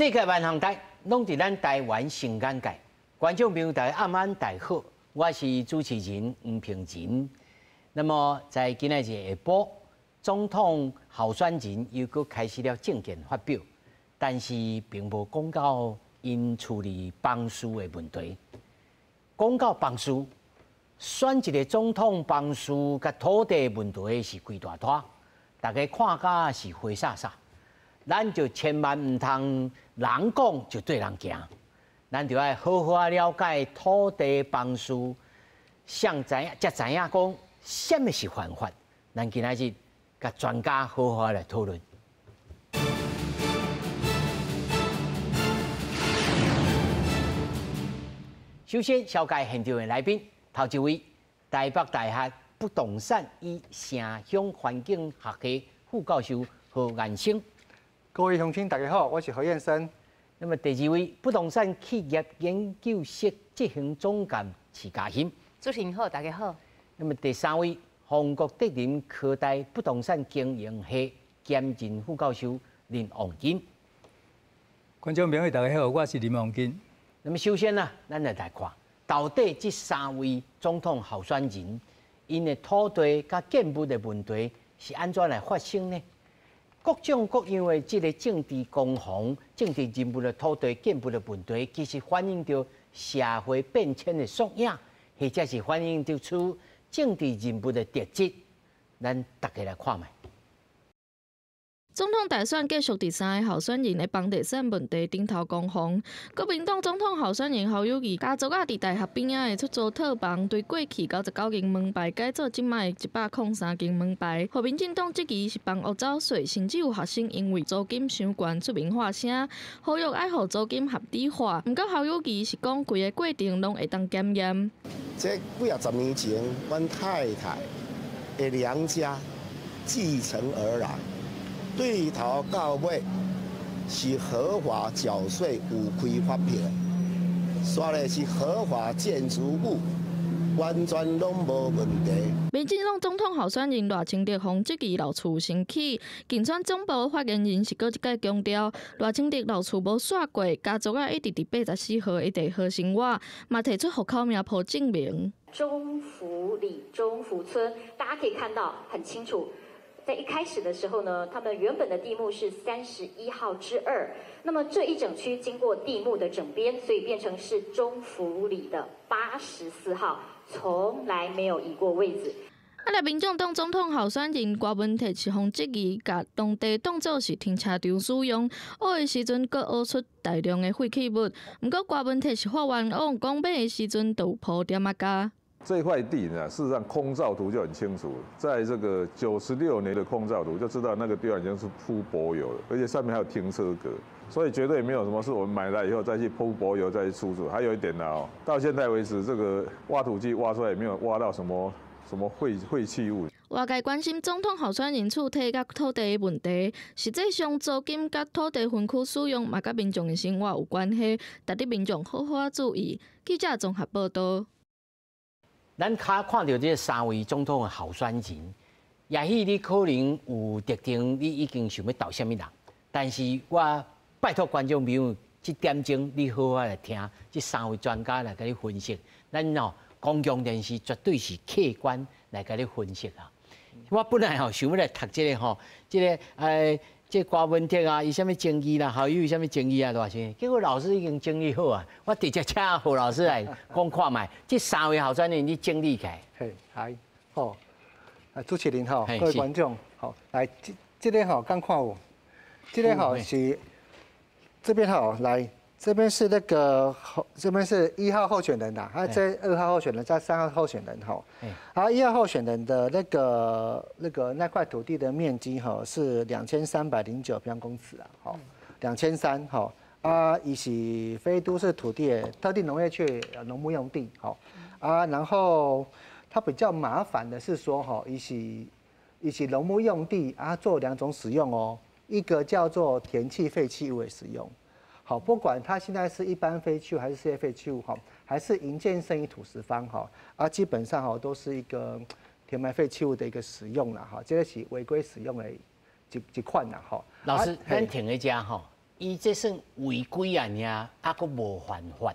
世界万航台拢伫咱台湾成眼界，观众朋友大家暗安大好，我是主持人黄平仁。那么在今日下晡，总统候选人又搁开始了政见发表，但是并无讲到因处理房事的问题。讲到房事，选一个总统房事甲土地问题是几大摊，大家看甲是灰煞煞。 咱就千万唔通人讲就对人行，咱就要好好了解土地房事，才知影讲什么是犯法。咱今仔日甲专家好好来讨论。首先，紹介現場的來賓，頭一位台北大學不動產與城鄉環境學系副教授何顏生。 各位鄉親，大家好，我是何燕生。那麼第二位不動產企業研究室執行總監徐嘉欣。主持人好，大家好。那麼第三位韓國德林科大不動產經營系兼任副教授林旺金。觀眾朋友大家好，我是林旺金。那麼首先呢，咱來看，到底這三位總統候選人，因的土地甲建物的問題是安怎來發生呢？ 各種各樣的這個政治攻防、政治人物的土地建物的問題，其實反映着社會變遷的縮影，或者是反映着出政治人物的特質。咱大家來看覓。總統大選繼續第三個候選人的房地產問題頂頭攻防，國民黨總統候選人侯友宜家族啊，佇大學邊仔的出租套房，對過去99間門牌改做即賣103間門牌。和民進黨質疑是幫污糟稅，甚至有學生因為租金傷懸出面發聲，呼籲愛互租金合理化。不過侯友宜是講規個過程攏會當檢驗。這幾十年前，阮太太的娘家繼承而來。 對頭到尾是合法繳稅、有開發票，刷的是合法建築物，完全攏無問題。民進黨總統候選人賴清德方質疑老厝升起，競選總部發言人是擱一解強調，賴清德老厝無刷過，家族啊一直伫84號一地好生活，嘛提出戶口名簿證明。中福里、中福村，大家可以看到很清楚。 在一開始的時候呢，他們原本的地目是31號之2，那麼這一整區經過地目的整編，所以變成是中福里的84號，從來沒有移過位置。啊！民進黨總統候選人郭文鐵是方質疑，甲當地當作是停車場使用，挖的時陣閣挖出大量的廢棄物。不過郭文鐵是發完往講買的時陣都有鋪點啊加。 这塊地呢，事實上空照圖就很清楚，在這個96年的空照圖就知道那個地方已經是鋪柏油了，而且上面還有停車格，所以絕對沒有什麼是我們買來以後再去鋪柏油再去出租。還有一點呢，哦，到現在為止，這個挖土機挖出來也沒有挖到什麼廢棄物。外界關心總統候選人厝體甲土地的問題，實際上租金甲土地分區使用嘛，甲民眾的生活有關係，值得民眾好好注意。記者綜合報道。 咱看到這三位總統的候選人，也許你可能有特定，你已經想要投什麼人，但是我拜託觀眾朋友，這點鐘你好好來聽，這三位專家來給你分析。咱公共電視絕對是客觀來給你分析啊。我本來想要來讀這個這郭文鐵啊，伊什麼爭議啦，侯友宜什麼爭議啊，大些。結果老師已經整理好啊，我直接請何老師來講看賣。這三位候選人你整理起來。嘿，係，好，主持人好，各位觀眾好，來，這個好，剛看有，這個好是，這邊好，來，這邊是那個，這邊是1號候選人啦，還有這2號候選人，加3號候選人哈。然後1號候選人的那塊土地的面積哈是2309平方公尺啊，好，2300哈。啊，伊是非都市土地的特定農業區農牧用地，好啊。然後它比較麻煩的是說哈，伊是農牧用地啊，做2種使用哦，一個叫做田契廢棄物的使用。 好，不管它現在是一般廢棄物還是事業廢棄物哈，還是營建剩餘土石方哈，啊，基本上哈都是一個填埋廢棄物的一個使用啦哈，這個是違規使用的一款啦哈。老師，咱停一家哈，伊这算违规啊，还佫无犯法。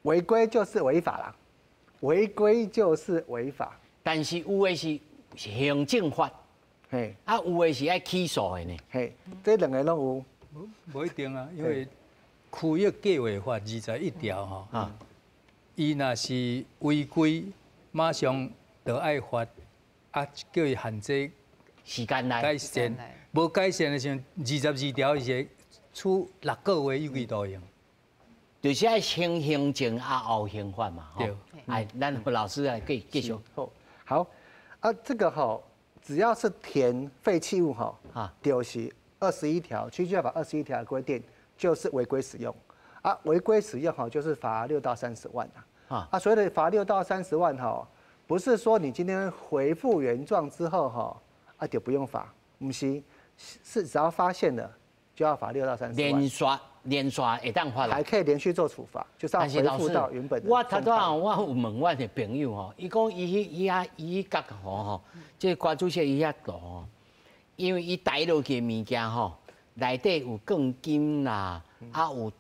违规就是违法啦，违规就是违法。但是有的是行政法，嘿，啊有的是爱起诉的呢。嘿，这两个拢有。无一定啊，因为区域计划法21条吼，伊若是违规，马上就爱罚，啊叫伊限制时间内改善，无改善的时候，22条伊是处6个月有期徒刑。就是爱先行政啊后刑法嘛。对。哎，咱老师啊，继续。好，啊这个吼，只要是填废弃物吼，就是21条区区法21条的规定，就是违规使用。啊，违规使用吼，就是罚6到30万啊。所谓的罚6到30万吼，不是说你今天恢复原状之后吼，啊就不用罚，不是，是只要发现了就要罚6到30万。连刷会当罚，还可以连续做处罚，就是要恢复到原本的。我头拄啊，我有问我的朋友吼，伊讲伊迄角吼，即个瓜主席伊遐大吼，因为伊抬落去物件吼，内底有钢筋啦，啊有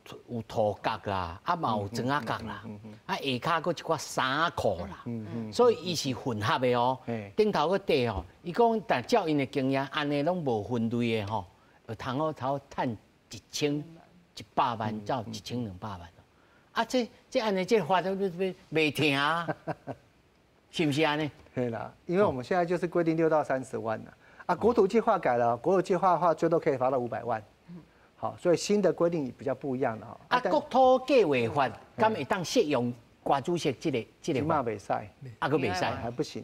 土角啦，啊嘛有砖仔角啦，啊下骹佫一寡衫裤啦，所以伊是混合的哦。顶头佫底吼，伊讲但照因的经验，安尼拢无分类的吼，有通好头趁1100万到1200万啊！这安尼这法都袂停啊，是不是安尼？对啦，因为我们现在就是规定6到30万了啊。国土计划改了，国土计划的话最多可以罚到500万。好，所以新的规定比较不一样了哈。啊，国土计划法敢会当适用瓜主席这个法？今嘛袂使，啊，佫袂使，还不行。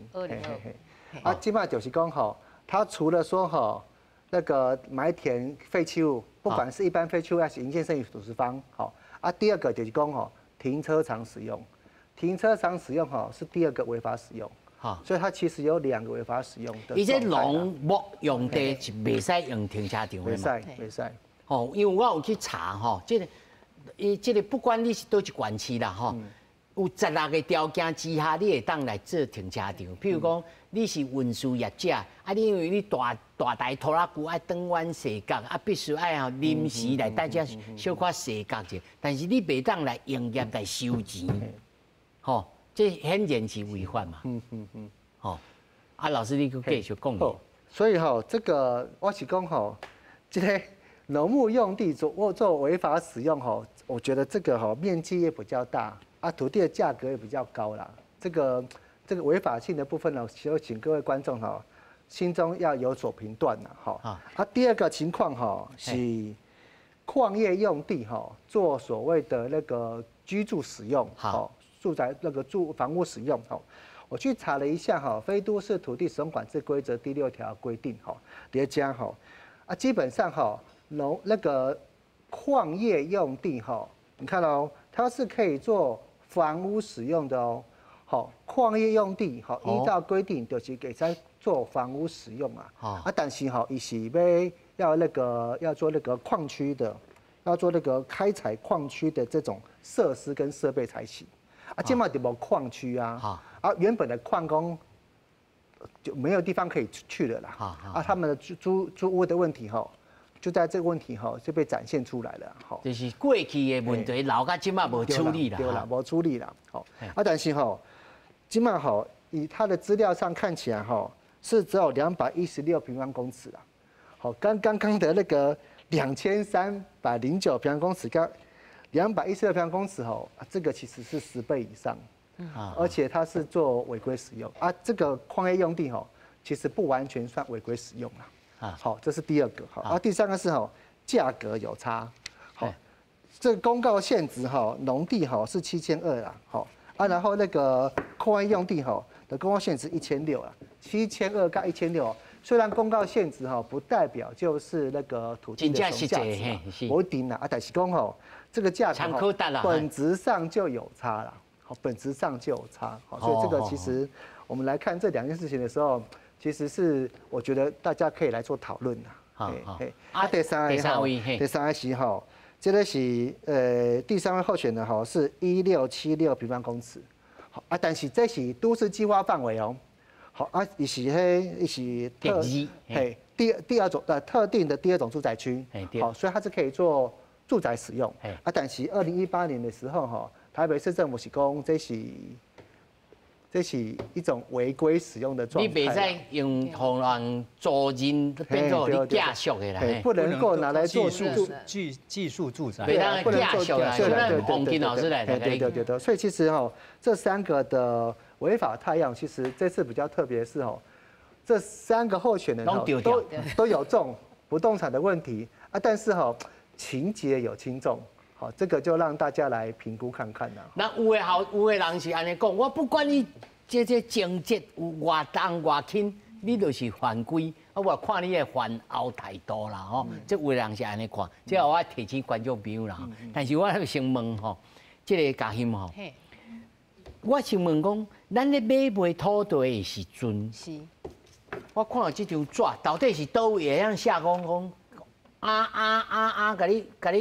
啊，今嘛就是讲吼，他除了说吼那个埋填废弃物。不管是一般废弃物还是营建剩余土石方，好啊。第二个就是讲吼，停车场使用，停车场使用吼是第2个违法使用，好，所以它其实有2个违法使用的。伊这农牧用地是袂使用停车场的嘛？袂使。哦，因为我有去查吼，这个不管你是倒一县市啦吼，有16个条件之下，你会当来做停车场。譬如讲，你是运输业者，啊，你因为你大台拖拉机爱转弯斜角，啊，必须爱临时来大家小可斜角者，但是你袂当来营业来收钱，吼，这显然是违法嘛。吼，啊，老师你佫继续讲。所以吼，这个我是讲吼，这个农牧用地做违法使用吼，我觉得这个吼面积也比较大。啊，土地的价格也比较高啦。这个违法性的部分呢，就请各位观众哈，心中要有所评断啦。哈。啊，第2个情况哈是矿业用地哈，做所谓的那个居住使用，好，住宅那个房屋使用哈。我去查了一下哈，《非都市土地使用管制规则》第6条规定哈，叠加哈，啊，基本上哈那个矿业用地哈，你看哦，它是可以做房屋使用的哦，好，矿业用地好，依照规定就是给在做房屋使用啊。但是哈，伊是要做那个矿区的，要做那个开采矿区的这种设施跟设备才行。啊，今嘛就无矿区啊，原本的矿工就没有地方可以去了啦。啊，他们的租屋的问题哈。就在这个问题哈，就被展现出来了哈。就是过去的问题，老到今嘛无处理啦。对啦，无处理啦。好，啊，但是哈，今嘛哈，以他的资料上看起来哈，是只有216平方公尺啊。好，刚的那个2309平方公尺跟216平方公尺哈，这个其实是10倍以上。而且它是做违规使用啊，这个矿业用地哈，其实不完全算违规使用啦。好，这是第2个。好，啊，第3个是价格有差。好，这个公告限值农地是7200啦。好，啊，然后那个矿业用地的公告限值1600啦，7200加1600。虽然公告限值不代表就是那个土地的总价值，不一定啦。啊，但是讲这个价格本质上就有差啦。好，本质上就有差。好，所以这个其实我们来看这2件事情的时候。其实是我觉得大家可以来做讨论的。啊，第三位是这个是第3位候选人是1676平方公尺。好啊，但是这是都市计划范围哦。好啊，伊是第第二种特定的第二种住宅区，好，所以它是可以做住宅使用。但是2018年的时候哈，台北市政府是讲这是一种违规使用的状态。你袂使用互人租赁变做你假属的啦，不能够拿来做技术住宅，对，当假属啦。现在洪金老师来对。所以其实哈，这3个的违法态样，其实这次比较特别是哦，这3个候选人都有中不动产的问题啊，但是哈情节有轻重。好，这个就让大家来评估看看啦。那有的人是安尼讲，我不管你这情节有偌重偌轻，你就是犯规。啊，我看你的犯后态度啦，吼，这有的人是安尼看，这我提醒观众朋友啦。但是我先问吼，这个嘉欣吼，我先问讲，咱咧买卖土地的时阵，我看到这张纸，到底是倒位会晓写讲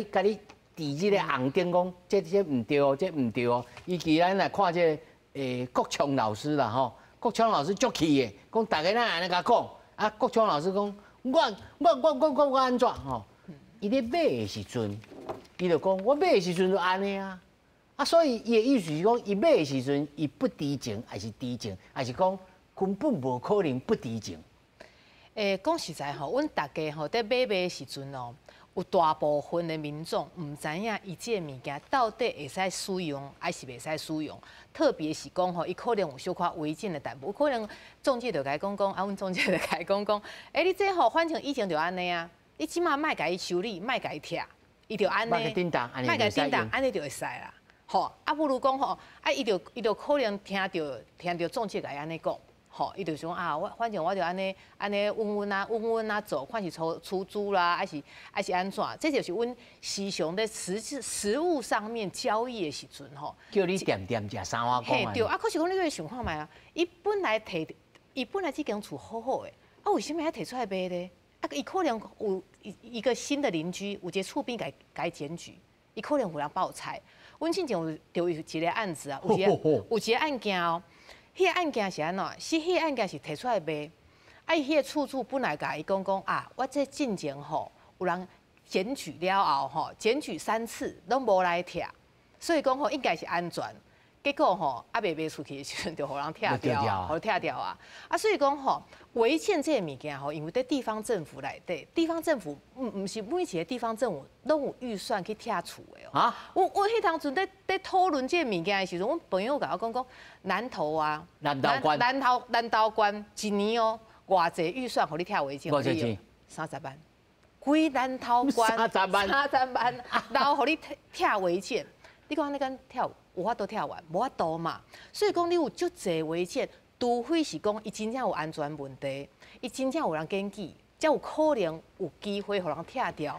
甲你。伫即个红顶讲，这唔对哦，这唔对哦。以前咱来看这国强老师啦吼，国强老师足气的，讲大家咱安尼甲讲，啊国强老师讲，我安怎吼？伊咧买的时阵，伊就讲我买的时阵就安尼啊，啊所以伊的意思是讲，伊买的时阵伊不知情，还是知情，还是讲根本无可能不知情。讲实在吼，阮大家吼在买卖的时阵哦。有大部分的民众唔知影伊这物件到底会使使用，还是袂使使用。特别是讲吼，伊可能有小可违禁的代步，可能中介就甲伊讲，啊，阮中介就甲伊讲，你这吼反正以前就安尼啊，你即马莫甲伊修理，莫甲伊拆，伊就安尼，莫甲叮当，安尼就会使啦。吼，啊不如讲吼，啊伊就可能听到中介甲伊安尼讲。吼，伊就想啊，反正我就安尼稳啊走，看是出租啦，还是安怎？这就是阮时常在实物上面交易的时阵吼。叫你点食三碗公啊。对啊，可是讲你个想看卖啊，伊本来这间厝好好的，啊为什么要摕出来卖呢？啊，伊可能有一个新的邻居，有一个厝边改检举，伊可能有人爆菜。阮之前有一个案子啊，有一个案件哦。迄个案件是安怎？迄个案件是提出来卖，啊，伊迄个厝主本来甲伊讲啊，我这进前吼有人检举了后吼，检举3次拢无来拆，所以讲吼应该是安全。结果吼未卖出去的时阵，就互人拆掉，互拆掉啊！啊，所以讲吼违建这个物件吼，因为在地方政府内底，地方政府唔是每一个地方政府拢有预算去拆厝的哦。啊！我迄当阵在讨论这个物件的时阵，阮朋友甲我讲南投啊，南投县一年哦，偌济预算互你拆违建？多少钱？30万。规南投县30万，然后互你拆违建，你讲安尼敢拆？有法度拆完，无法度嘛。所以讲你有足侪违建，除非是讲伊真正有安全问题，伊真正有人检举，才有可能有机会互人拆掉。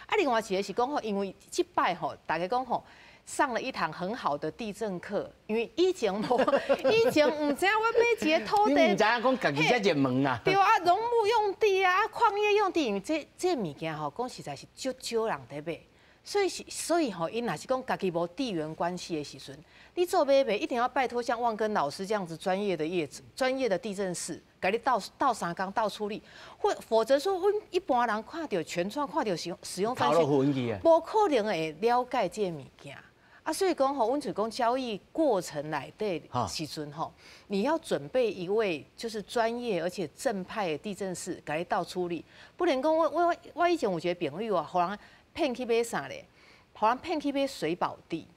啊，另外一个是讲吼，因为即摆吼，大家讲吼。上了一堂很好的地震课，因为以前唔知我买一个土地，你唔知影讲家己才入门啊？对啊，农牧用地啊，矿业用地，因为这物件吼，讲实在是少人在买，所以吼，因若是讲家己无地缘关系的时阵，你做买卖一定要拜托像万根老师这样子专业的业者、专业的地震师，给你倒三工倒处理，否则说，阮一般人看到全创看到使用方式，无可能会了解这物件。啊，所以讲吼，阮就讲交易过程内底时阵吼，你要准备一位就是专业而且正派的地震师，给你倒处理，不能讲我以前有一个朋友啊，互人骗去买啥咧？互人骗去买水保地，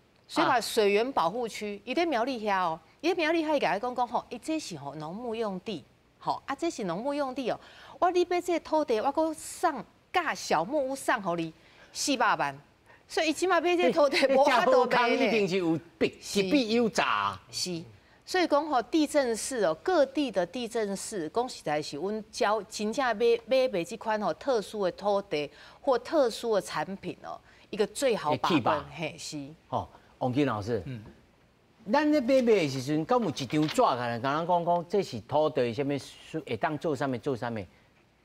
水源保护区，伊在苗栗遐哦，伊在苗栗遐伊甲我讲吼，伊这是吼农牧用地，吼啊这是农牧用地哦，你买这土地，我搁送甲小木屋送互你400万。所以，起码买这土地无法度买一定是有必有诈。是，所以讲吼，地震室哦，各地的地震室，讲实在是阮真正买这款吼特殊的土地或特殊的产品哦，一个最好把关。嘿，是。哦，王金老师，咱咧买卖的时阵，敢有一张纸甲人讲这是土地什么会当做啥物？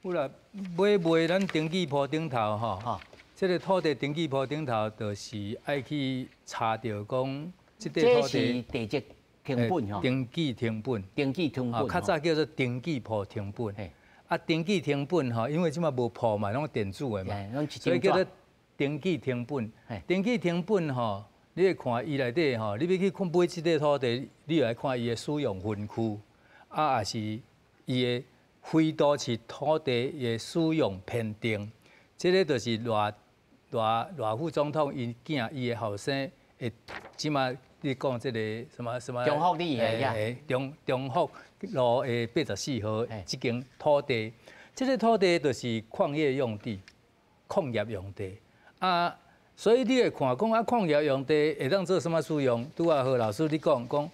有啦，买咱登记簿顶头吼。这个土地登记簿顶头，就是爱去查到讲，这个土地是地籍成本吼，登记成本，较早叫做登记簿成本。登记成本吼，因为即马无铺嘛，拢电子的嘛，所以叫做登记成本。登记成本吼，你会看伊内底吼，你要去买即块土地，你来看伊的使用分区，也是伊的非都市土地的使用评定。这个就是赖副总统伊囝伊的后生会即马你讲这个什么中福里中福路的84号这间土地，这个土地就是矿业用地、矿业用地啊，所以你会看讲啊，矿业用地会当做什么使用？拄啊，何老师你讲，矿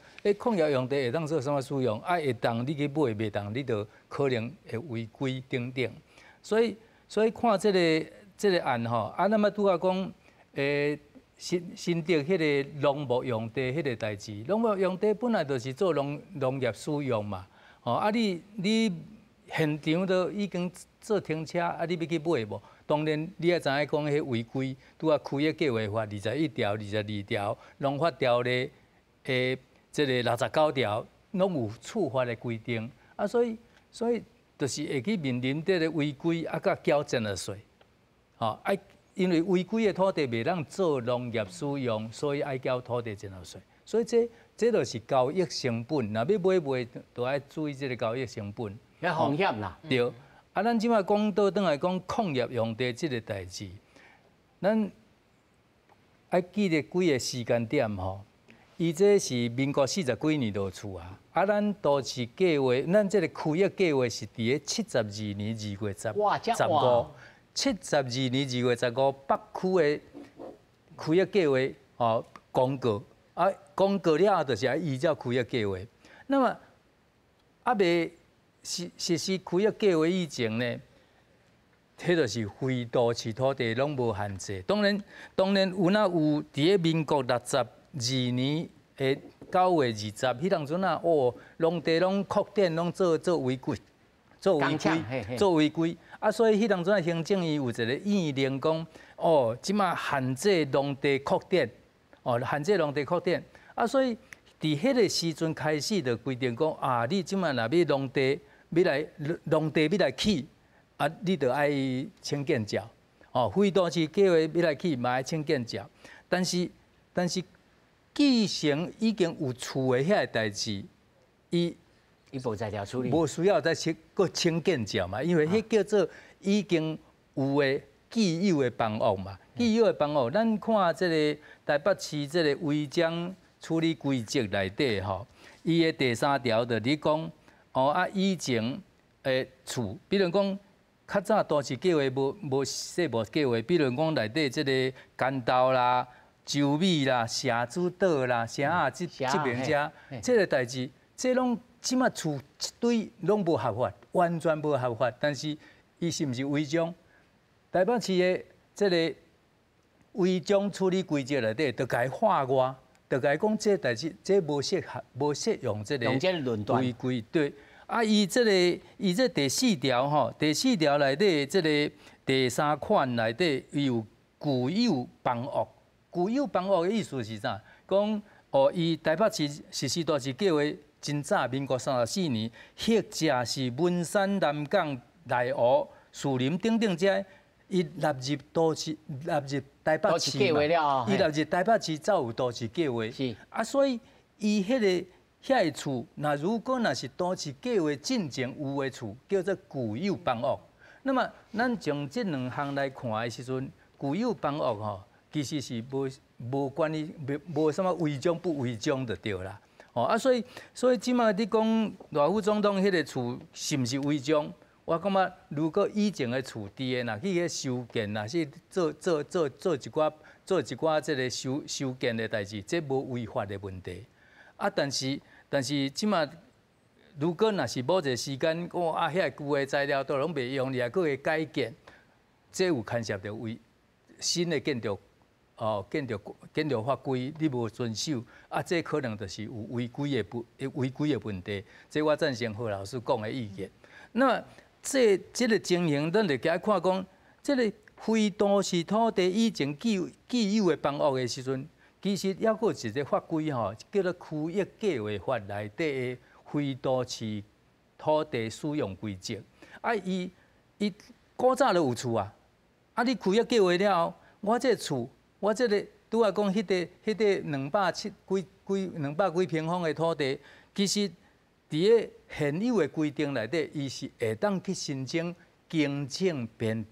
业用地会当做什么使用？啊，会当你去买，袂当你就可能会违规等等。所以看这个案吼，啊，那么拄啊讲，新得迄个农牧用地迄个代志，农牧用地本来就是做农业使用嘛，哦，啊你现场都已经做停车，啊你要去买无？当然你也知影讲迄违规，拄啊区域计划法21条、22条、农法条例这个69条，拢有处罚的规定，啊所以就是会去面临这个违规啊，甲缴增值税，哦啊。因为违规的土地袂当做农业使用，所以爱缴土地增值税。所以这就是交易成本。若要买卖，都爱注意这个交易成本。要风险啦。对。啊，咱即马讲倒转来讲矿业用地这个代志，咱爱记得几个时间点吼。伊这是民国40几年就出啊。啊，咱都市计划，咱这个区域计划是伫个72年2月15。72年2月15，北区的区域计划哦公告，啊公告了后就是要依照区域计划。那么未实施区域计划以前呢，迄就是非都市土地拢无限制。当然有那有伫个民国62年的9月20，迄当阵啊，农地拢扩展，拢做违规。做违规，啊，所以迄当阵行政院有一个意令讲，即马限制农地扩展，限制农地扩展，啊，所以伫迄个时阵开始就规定讲，啊，你即马若要农地要来起，啊，你就爱请建照，非都市计划要来起嘛爱请建照，但是继承已经有厝的遐个代志，伊无在条处理，无需要再搁请建照嘛，因为迄叫做已经有诶既有诶房屋嘛，既有诶房屋，咱看即个台北市即个违章处理规则内底吼，伊诶第3条就你讲，以前诶厝，比如讲较早都市计划无细部计划，比如讲内底即个干豆啦、洲米啦、社子岛啦、城啊即边遮，即个代志，即拢。即马厝一堆拢无合法，完全无合法。但是伊是毋是违章？台北市的即个违章处理规则内底，就该划外，就该讲这代志，这无适用这个违规。对，啊，伊这第4条吼，第4条内底这个第3款内底有固有房屋。固有房屋的意思是啥？讲伊台北市实施都市计划。真早，民国34年，或者是文山、南港、内湖、树林等等遮，伊纳入都市、纳入台北市嘛。伊纳入台北市才有都市计划。是。啊，所以伊遐个厝，如果是都市计划进前有的厝，叫做固有房屋。那么，咱从这2项来看的时阵，固有房屋吼，其实是无关于无什么违章不违章就对啦。所以即马你讲赖副总统迄个厝是毋是违章？我感觉如果以前的厝地的，若去迄修建，若是做一寡即个修建的代志，这无违法的问题。啊，但是即马如果若是某一个时间，遐旧的材料都拢袂用，你还佫会改建，这有牵涉到新的建筑。建筑法规你无遵守，啊，这可能就是有违规的问题。这我赞成何老师讲的意见。那么这个情形，咱就该看讲，这个非都市土地以前既有的房屋的时阵，其实还佫有一个法规吼，叫做区域计划法内底的非都市土地使用规则。啊，伊古早就有厝啊，啊，你开业计划了后，我这厝，我这个拄啊讲迄个200几平方的土地，其实伫个现有的规定内底，伊是会当去申请行政编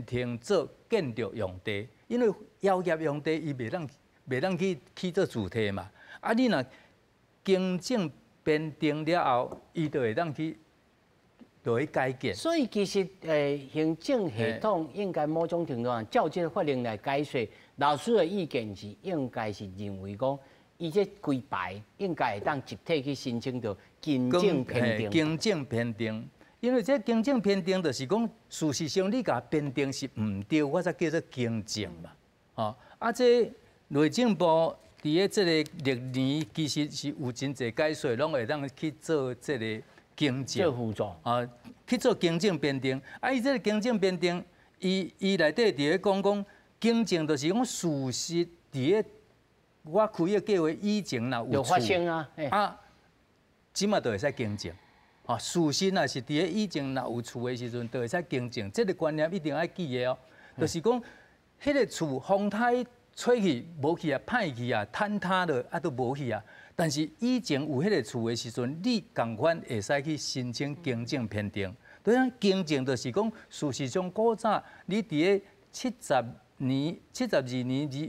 停做建筑用地，因为摇业用地伊袂当去做主体嘛。啊，你若行政编定了后，伊就会当去改建。所以其实行政系统应该某种程度上照这个法令来解说。老师的意见是应该是认为讲，伊这规排应该会当集体去申请到行政编定。行政编定，因为这行政编定就是讲，事实上你甲编定是唔对，我才叫做行政嘛。哦，啊，这内政部伫个这个历年其实是有真侪解说，拢会当去做这个行政。做辅助啊，去做行政编定。啊，伊这个行政编定，伊内底伫咧讲。行政就是讲事实，伫个我开个计划以前若有发生啊，即马就会使行政。啊，事实若是伫个以前若有厝的时阵，就会使行政。这个观念一定要记的哦。就是讲，迄个厝风台吹去无去啊，歹去啊，坍塌了啊都无去啊。但是以前有迄个厝的时阵，你共款会使去申请行政编定。对啊，行政就是讲，事实上古早你伫个72年2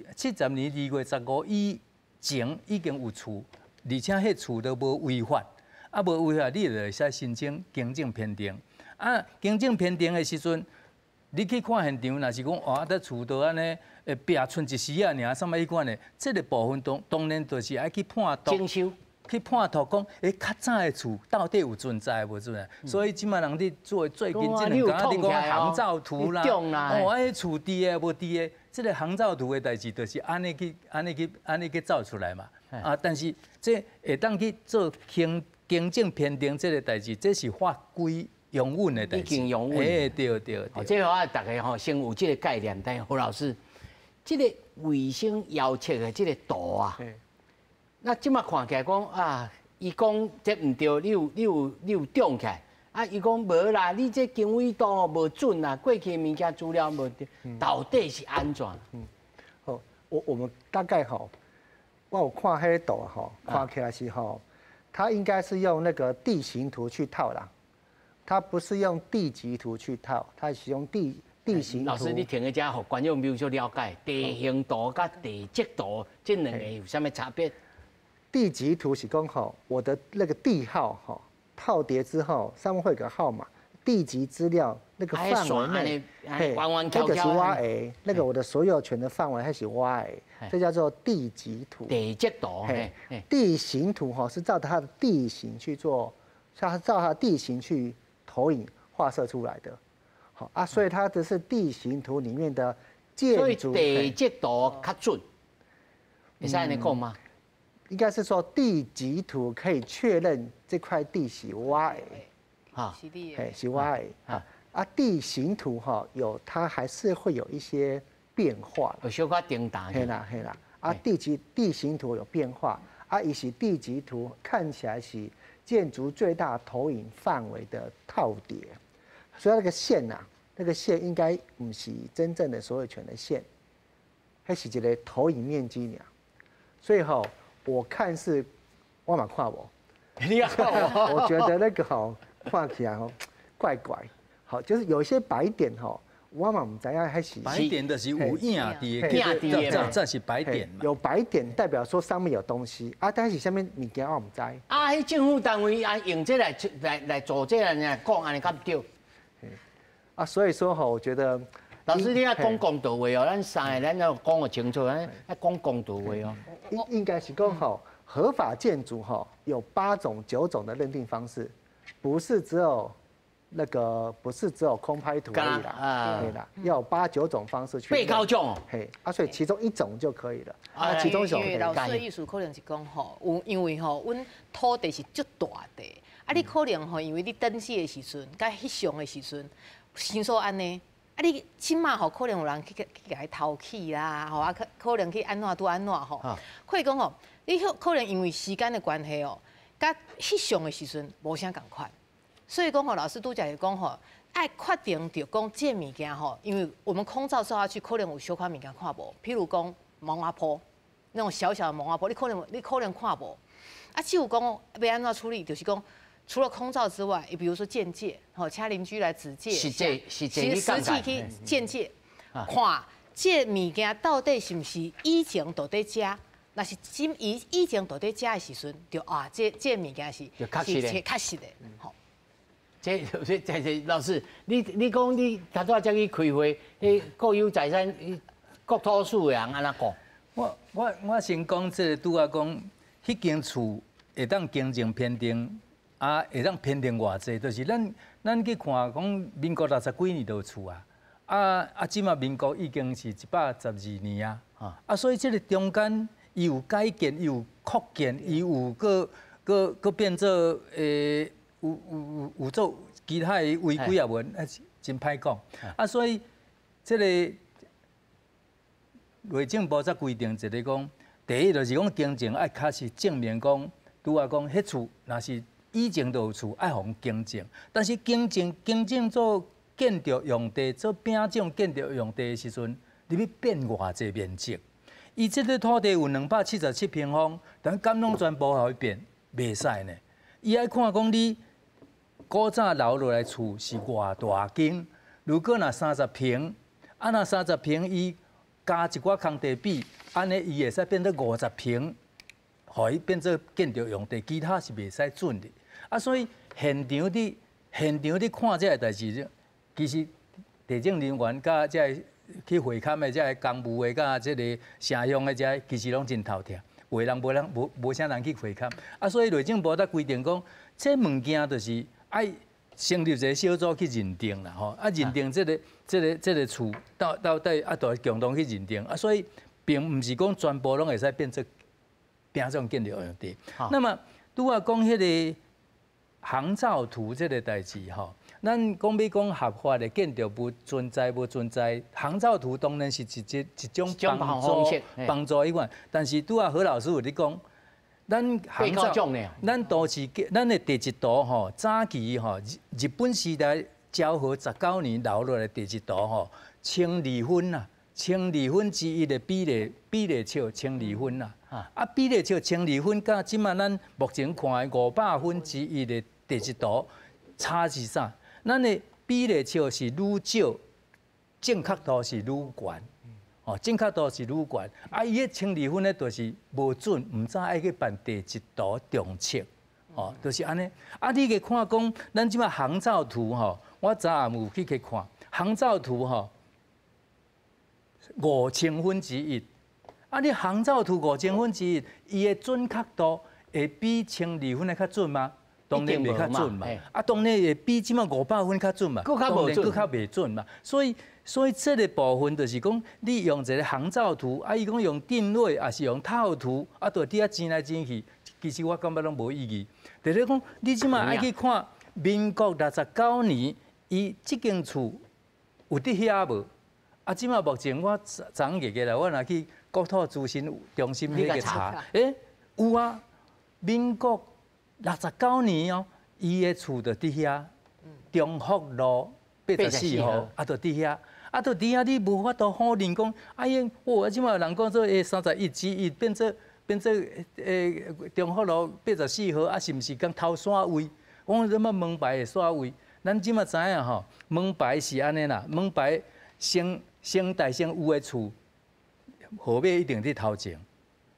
月15以前已经有厝，而且迄厝都无违法，啊无违法，你就会使申请行政编定。啊，行政编定的时阵，你去看现场，若是讲哦，这厝都安尼，壁剩一丝啊，尔什么迄款的，这个部分当然就是爱去判读。征收。去判读讲，较早的厝到底有存在无存在？所以即摆人伫做最近这两工，你讲航照图啦，迄厝伫的无伫的，这个航照图的代志，就是安尼去造出来嘛。啊，但是这会当去做行政编定这个代志，这是法规用稳的代志。已经用稳。对。这我大家吼先有这个概念，但胡老师，这个卫生要求的这个图啊。那即马看起来讲啊，伊讲这唔对，你有中起来啊？伊讲无啦，你这经纬度哦无准啦，过去物件资料无对，到底是安怎？好，我们大概吼，我有看迄个图吼，看起来是吼，它应该是用那个地形图去套啦，它不是用地籍图去套，它是用地形图。老师，你听个遮，互观众朋友就了解地形图甲地籍图这两个有啥物差别？地籍图是讲吼，我的那个地号吼套叠之后，上面会有个号码，地籍资料那个范围内，那个是我的，那个我的所有权的范围还是我的，这叫做地籍图。地籍图，地形图吼是照它的地形去做，照它的地形去投影画射出来的。好啊，所以它的是地形图里面的建筑。所以地籍图较准，会使安尼讲吗？应该是说地籍图可以确认这块地是我的，哈，是我的啊。地形图哈它还是会有一些变化，有小可颠倒。嘿啦。啊，地形图有变化啊，伊是地籍图看起来是建筑最大投影范围的套叠，所以那个线呐，那个线应该不是真正的所有权的线，还是一个投影面积尔，所以吼。我看是，我嘛看我，你要看我，我觉得那个吼看起来吼怪怪，好就是有一些白点吼，我嘛唔知影还是白点的是有影的，这是白点嘛。有白点代表说上面有东西啊，但是下面物件我唔知。啊，迄政府单位啊用这来做这来讲安尼敢对？啊，所以说吼，我觉得。老师，你要讲公道话哦，咱要讲个清楚，要讲公道话哦。应该是讲吼，合法建筑吼有8种、9种的认定方式，不是只有空拍图而已啦，对啦，要有8、9种方式去。被告种，嘿，所以其中1种就可以了。啊，其中1种可以。老师的意思可能是讲吼，因为吼，阮土地是足大地，啊，你可能吼，因为你登记的时阵，甲翕相的时阵，先说安尼。啊，你起码吼，可能有人去甲伊偷去啦，吼啊，可能去安怎拄安怎吼。可以讲吼，你可能因为时间的关系哦，甲翕相的时阵无啥共款。所以讲吼，老师拄则是讲吼，爱确定着讲这物件吼，因为我们空照照下去，可能有小可物件看无，譬如讲蒙阿波那种小小的蒙阿波，你可能看无。啊，只有讲要安怎处理，就是讲除了空照之外，比如说鉴界，吼，请邻居来指界，实际实际去鉴界，看这物件到底是毋是以前就在食。那是以前就在食的时阵，就这物件是确实的，吼。这老师，你讲你头拄才去开会，迄国有财产国土署的人安怎讲？我先讲这个拄啊讲，迄间厝会当经营偏定，啊会当偏定偌济，就是咱去看讲民国60几年就有厝啊，即马民国已经是112年啊，所以这个中间。伊有改建，伊有扩建，伊有个变做有做其他的违规啊文，真歹讲。啊，所以这个内政部则规定一个讲，第一就是讲经营爱开始证明讲，拄啊讲迄厝若是以前就有厝，爱互经营，但是经营做建筑用地，做丙种建筑用地的时阵，你要变偌济面积？伊这个土地有277平方，但敢拢全部互伊变，袂使呢。伊爱看讲你古早留落来厝是偌大间，如果若30平，啊若30平伊加一寡空地比，安尼伊会使变做50平，互伊变做建筑用地，其他是袂使准的。啊，所以现场你看这个代志，其实地政人员甲这去会勘的，这公务的，甲这个城乡的，这其实拢真头痛，无啥人去会勘。啊，所以内政部才规定讲，这物件就是爱成立一个小组去认定啦，吼，啊认定这个厝到底啊，就共同去认定。啊，所以并唔是讲全部拢会使变成变种建筑用地。那么拄啊讲迄个航照图这个代志，吼。咱讲要讲合法的建筑物存在无存在，航照图当然是一种帮助以外，但是拄啊何老师有咧讲，咱航照，咱都市咱的地质图吼，早期吼日本时代昭和19年留落来地质图吼，1,2分呐，1,2分之一的比例尺1,2分呐，啊比例尺1,2分，甲即马咱目前看的500分之一的地质图差是啥？咱的比例尺是愈少，正确度是愈悬，哦，正确度是愈悬。啊，伊迄1,2分咧，就是无准，唔知爱去办地质图重测，哦，就是安尼。啊，你去看讲，咱即马航照图吼，我昨暗有去看航照图吼，5000分之一。啊，你航照图5000分之一，伊的准确度会比1,2分的较准吗？当然袂较准嘛，啊，当然会比即马500分较准嘛，当然佫较袂准嘛。所以这个部分就是讲，你用一个航照图，啊，伊讲用定位，还是用套图，啊，在底下争来争去，其实我感觉拢无意义。就是讲，你即马爱去看民国69年，伊即间厝有伫遐无？啊，即马目前我昨日个来，我若去国土资讯中心迄个查，有啊，民国69年哦，伊的厝就伫遐，中福路84号，啊，就伫遐，啊，就伫遐，你无法度否认讲，哎呀，我即马有人讲做31之一变做中福路84号，啊，是毋是讲偷山位？我什么门牌的山位？咱即马知影吼，门牌是安尼啦，门牌先大先有的厝，后尾一定伫头前。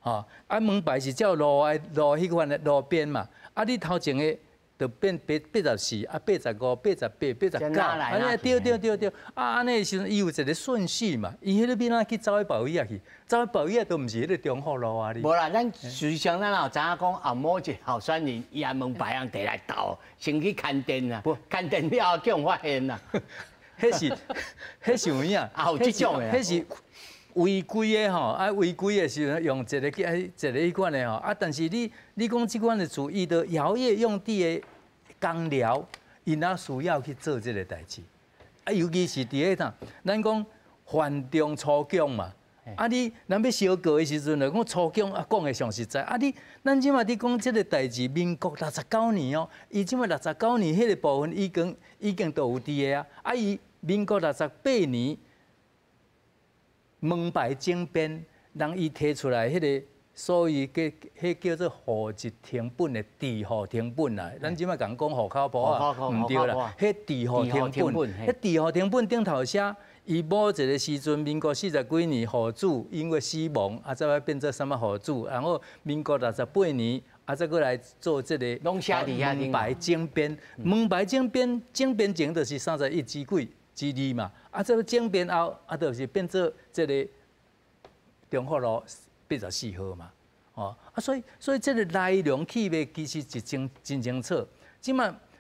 啊，门牌是照路迄款的路边嘛，啊，你头前的就变84，啊85、88、89，安尼对，啊，安尼时阵伊有一个顺序嘛，伊迄个边仔去走去保育去，走去保育都毋是迄个中福路啊，你。无啦，咱实际上咱有知影讲啊，某一个候选人伊按门牌人摕来斗，先去勘电啦，勘电了后叫人发现啦。迄是有影，啊，有即种的，迄是。违规的吼，啊违规的时候用一个迄款的吼，啊但是你讲即款的厝，伊着摇曳用地的工寮，伊哪需要去做即个代志？啊，尤其是伫迄趟，咱讲环中初强嘛，啊，你咱要烧过的时阵，就讲初讲啊，讲的上实在。啊，咱即马伫讲即个代志，民国69年哦，伊即马69年迄个部分已经都有伫个啊。啊，伊民国68年蒙牌政变，让伊提出来迄个所谓迄叫做户籍成本的地户成本啦。咱即马讲户口簿啊，毋对啦，迄地户成本，迄地户成本顶头写。伊某一个时阵，民国40几年，户主因为死亡，啊，再来变做什么户主，然后民国68年，啊，再过来做这个蒙牌政变。蒙牌政变前就是31之2嘛，啊，这个政变后，啊，就是变做这个中福路84号嘛，哦，啊，所以这个内容起码其实是真清楚，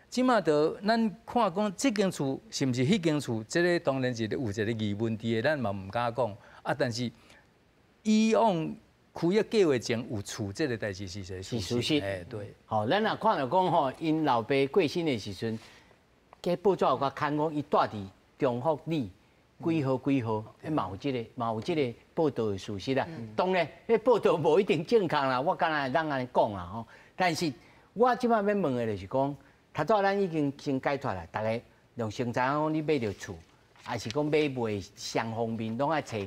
即马就咱看讲，这间厝是毋是迄间厝？这个当然是有一个疑问伫的，咱嘛毋敢讲。啊，但是以往开业计划前有厝这个代志是事实。哎，对。好，咱若看到讲吼，因老爸过身的时阵，计报纸有甲刊讲，伊住伫中福里几号，嘛有即个报道的事实啦。当然，迄报道无一定正确啦，我敢若当安尼讲啦吼。但是我即摆要问的就是讲。较早咱已经先解脱啦，大家用生知影讲你买着厝，还是讲买卖双方面拢爱找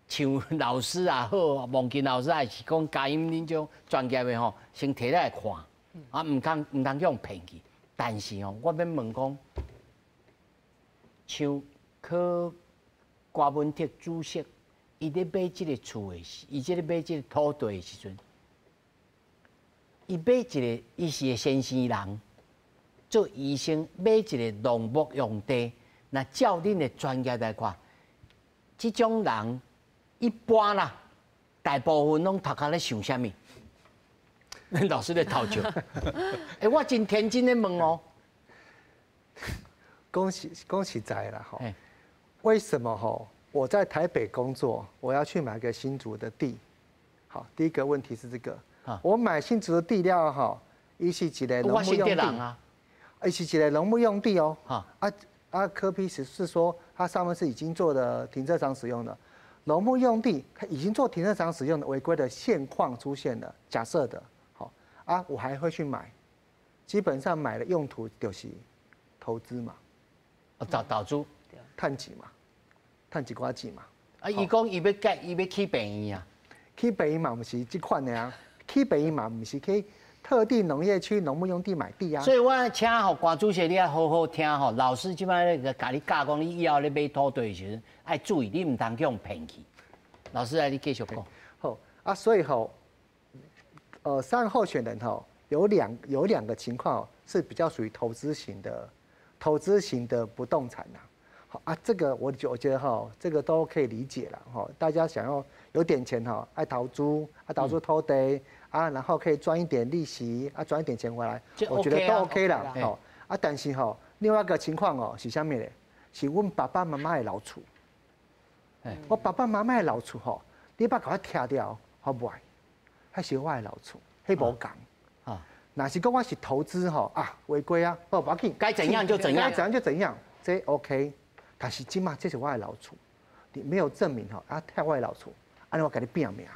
像老师也好，王金老师还是讲嘉音恁种专业的吼，先摕来看，啊，唔通用骗去。但是吼，我要问讲，像柯郭文铁主席，伊咧买即个厝的时，伊即咧买即个土地的时阵，伊买一个，伊是个先生人。做医生买一个农牧用地，那照恁的专业来看，这种人一般啦，大部分拢头壳咧想啥物？恁老师咧偷笑。我真天真咧问哦。恭喜在啦哈！为什么哈？我在台北工作，我要去买个新竹的地。好，第一个问题是这个，我买新竹的地了哈，伊是一个农牧用地。是一个农牧用地哦，柯批是说它上面是已经做的停车场使用的，农牧用地它已经做停车场使用的违规的现况出现了，假设的，好啊，我还会去买，基本上买的用途就是投资嘛，投资，趁钱嘛，趁一寡钱嘛。啊，伊讲伊要起病院啊，起病院嘛，不是这款的啊，起病院嘛，不是去。特定农业区农牧用地买地啊，所以我请吼关主席，你要好好听吼。老师即摆咧甲你教讲，你以后咧买土地的时阵，爱注意，你唔通去用骗去。老师，你继续讲。好啊，所以吼，三个候选人吼有两个情况是比较属于投资型的不动产呐。好啊，这个我觉得哈，这个都可以理解了哈。大家想要有点钱哈，爱投资土地。然后可以赚一点利息，赚一点钱回来，我觉得都 OK 啦。但是另外一个情况是啥物咧？是阮爸爸妈妈的老厝。我爸爸妈妈的老厝你把它拆掉，好不？还是我的老厝，迄无共。若是讲我是投资违规啊，不要紧，该怎样就怎样，该怎样就怎样，这 OK。但是今嘛这是我的老厝，你没有证明拆我的老厝，我给你拼命。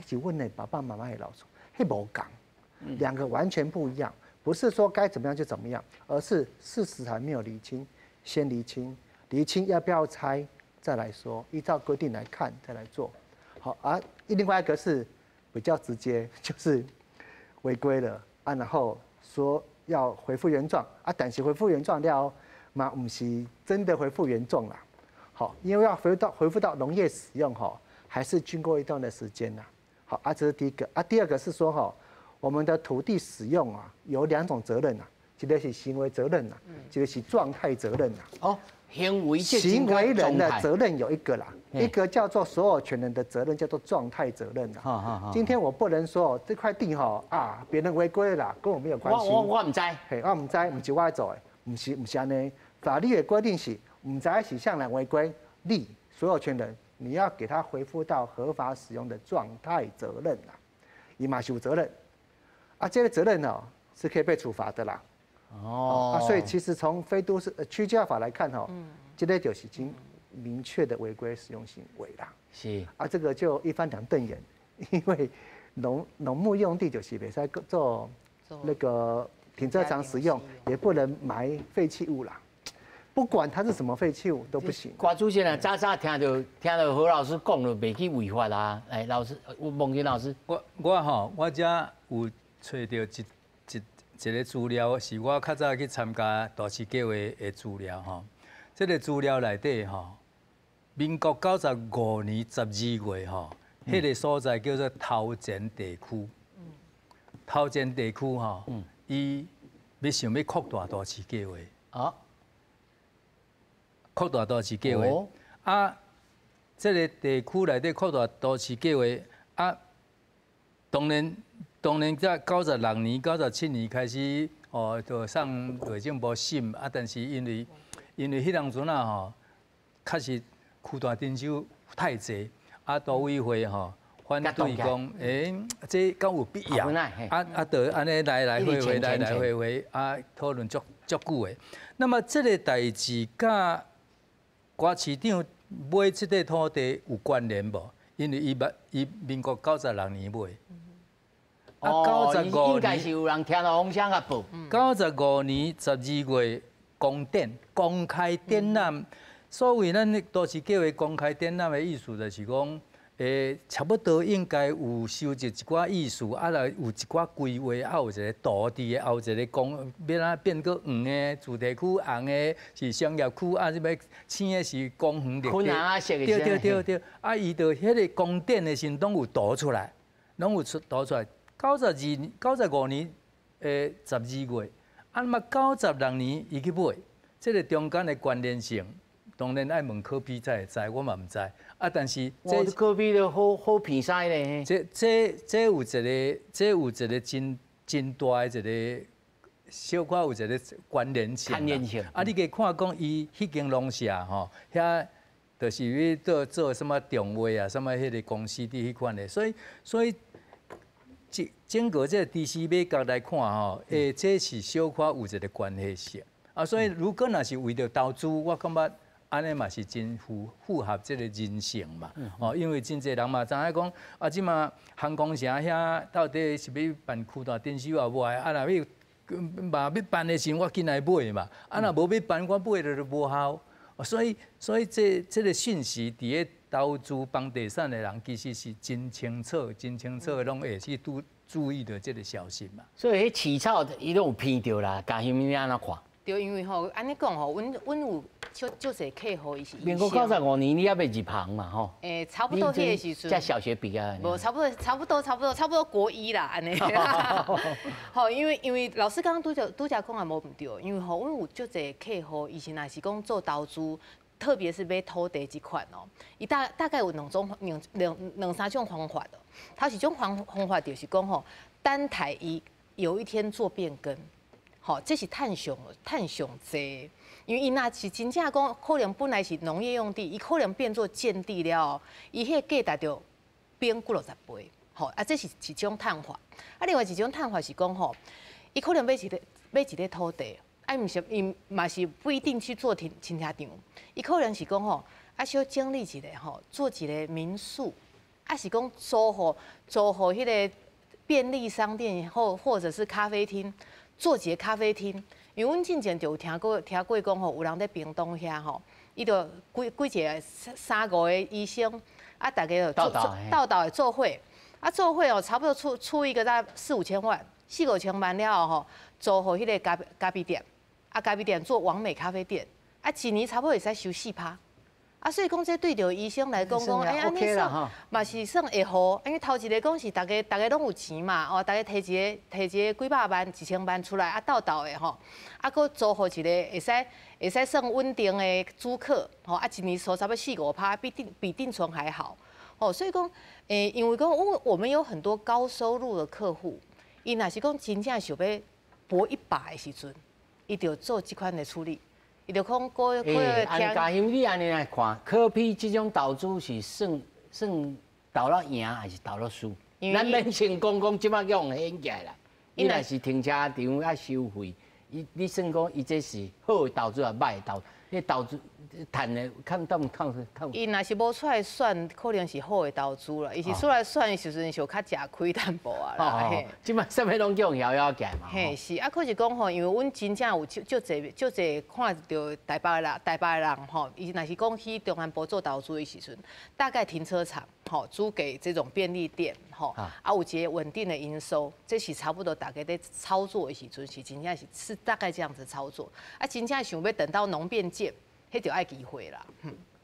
是问的爸爸妈妈的老厝，迄无共，两个完全不一样。不是说该怎么样就怎么样，而是事实还没有厘清，先厘清，厘清要不要拆，再来说，依照规定来看，再来做。好，另外一个是比较直接，就是违规了然后说要恢复原状但是恢复原状了嘛，不是真的恢复原状啦。好，因为要恢复到农业使用还是经过一段的时间呐。好这是第一个第二个是说我们的土地使用有两种责任一个是行为责任一个是状态责任行为人的责任有一个啦，一个叫做所有权人的责任叫做状态责任今天我不能说这块地别人违规了啦，跟我没有关系。我唔知，我唔知，唔是我做的，唔是安尼。法律的规定是唔知是向人违规，你所有权人。你要给他恢复到合法使用的状态责任伊嘛是有责任这个责任是可以被处罚的啦。所以其实从非都市区架法来看这个就是明确的违规使用行为啦。是啊，这个就一翻两瞪眼，因为农牧用地就是袂使做那个停车场使用，也不能埋废弃物啦。不管它是什么废弃物都不行。瓜主席啊，早听到何老师讲了，袂去违法啦。来，老师，孟金老师，我遮有找到一个资料，是我较早去参加都市计划的资料吼。这个资料内底吼，民国95年12月吼，迄个所在叫做头前地区。头前地区吼，伊想要扩大都市计划。啊。扩大都市计划啊，这个地区内底扩大都市计划啊，当然在96年、97年开始，就上内政部审啊，但是因为迄当阵啊吼，确实区大征收太济，啊，都委会吼反对讲，这敢有必要？就安尼来回啊，讨论足久的。那么这个代志甲瓜市长买这块土地有关联无？因为伊民国96年买。95应该是有人听到风声甲报。95年12月公开展览，所谓咱都市计划公开展览的意思，就是讲，差不多应该有收集一寡意思，啊来有一寡规划，啊有一个土地的，后一个公要哪变个黄的主题区，红的是商业区，啊这边青的是公园的。昆啊色的。对，啊伊就迄个公典的时拢有导出来，拢有导出来。95年12月，啊嘛96年伊去买，这个中间的关联性，当然爱问科比才会知，我嘛唔知。啊，但是这科比都好偏西咧。这有一个真大的一个小可有一个关联性。啊，你去看讲伊迄间农舍吼，遐就是要做什么定位啊，什么迄个公司伫迄款的，所以。整个这个 DC 美角来看吼，这是小可有一个关系性啊，所以如果若是为着投资，我感觉安尼嘛是真符合这个人性嘛。因为真侪人嘛知影讲，啊，即嘛航空城遐到底是要办区大征收啊无？啊，若要办的时候，我紧来买嘛。啊，若无要办，我买了就无效。所以这个讯息伫咧投资房地产的人，其实是真清楚的，拢会去注意到这个消息嘛。所以迄起草伊都有偏着啦，嘉欣你安怎看？对，因为吼，安尼讲吼，阮有就侪客户伊是。民国95年你也未入行嘛吼？差不多迄个时阵。在小学毕业。无，差不多国一啦，安尼。吼，因为老师刚刚拄则讲也无毋对，因为吼，阮有就侪客户，伊是若是讲做投资。特别是买土地这款哦，伊大概有两三种方法的。它是种方法就是讲吼，单台伊有一天做变更，好，这是碳上济。因为伊那是真正讲，可能本来是农业用地，伊可能变做建地了，伊迄个价值就变几60倍。好，啊，这是一种碳法。啊，另外一种碳法是讲吼，伊可能买一个土地。伊嘛是不一定去做停车场，伊可能是讲吼，小整理一个吼，做一个民宿，是讲租户迄个便利商店或者是咖啡厅，做一个咖啡厅。因为阮之前就有听过讲吼，有人在屏东遐吼，伊就几个3、5个医生，大家就到的做伙，做伙哦，差不多出一个大概4、5千万，4、5千万了吼，租互迄个咖啡店。咖啡店做完美咖啡店，一年差不多会使收4%，所以讲这对着医生来讲，安尼算嘛是算会好，因为头一个讲是大家拢有钱嘛，大家摕一个几百万、1000万出来，斗的吼，佫租互一个会使算稳定的租客，一年收差不多4、5%，比定存还好，所以讲，因为讲我们有很多高收入的客户，伊若是讲真正想要搏一把的时阵。伊就做这款的处理，伊就讲过听。安嘉欣，你安尼来看，科批这种投资是算投了赢还是投了输？咱免成功讲即摆用现起来啦。伊若是停车场要收费，你算讲伊这是好的投资啊，歹的投资？你投资赚的看。伊若是无出来选，可能是好的投资啦。伊是出来选的时阵，就较吃亏淡薄啊啦。即摆啥物拢叫摇摇起嘛。嘿，是啊，可是讲吼，因为阮真正有就侪看到台北的人吼，伊若是讲去中南部做投资的时阵，大概停车场吼租给这种便利店吼，有一个稳定的营收，这是差不多大概在操作的时阵是真正是大概这样子操作。啊，真正想要等到农变见，迄就爱机会啦。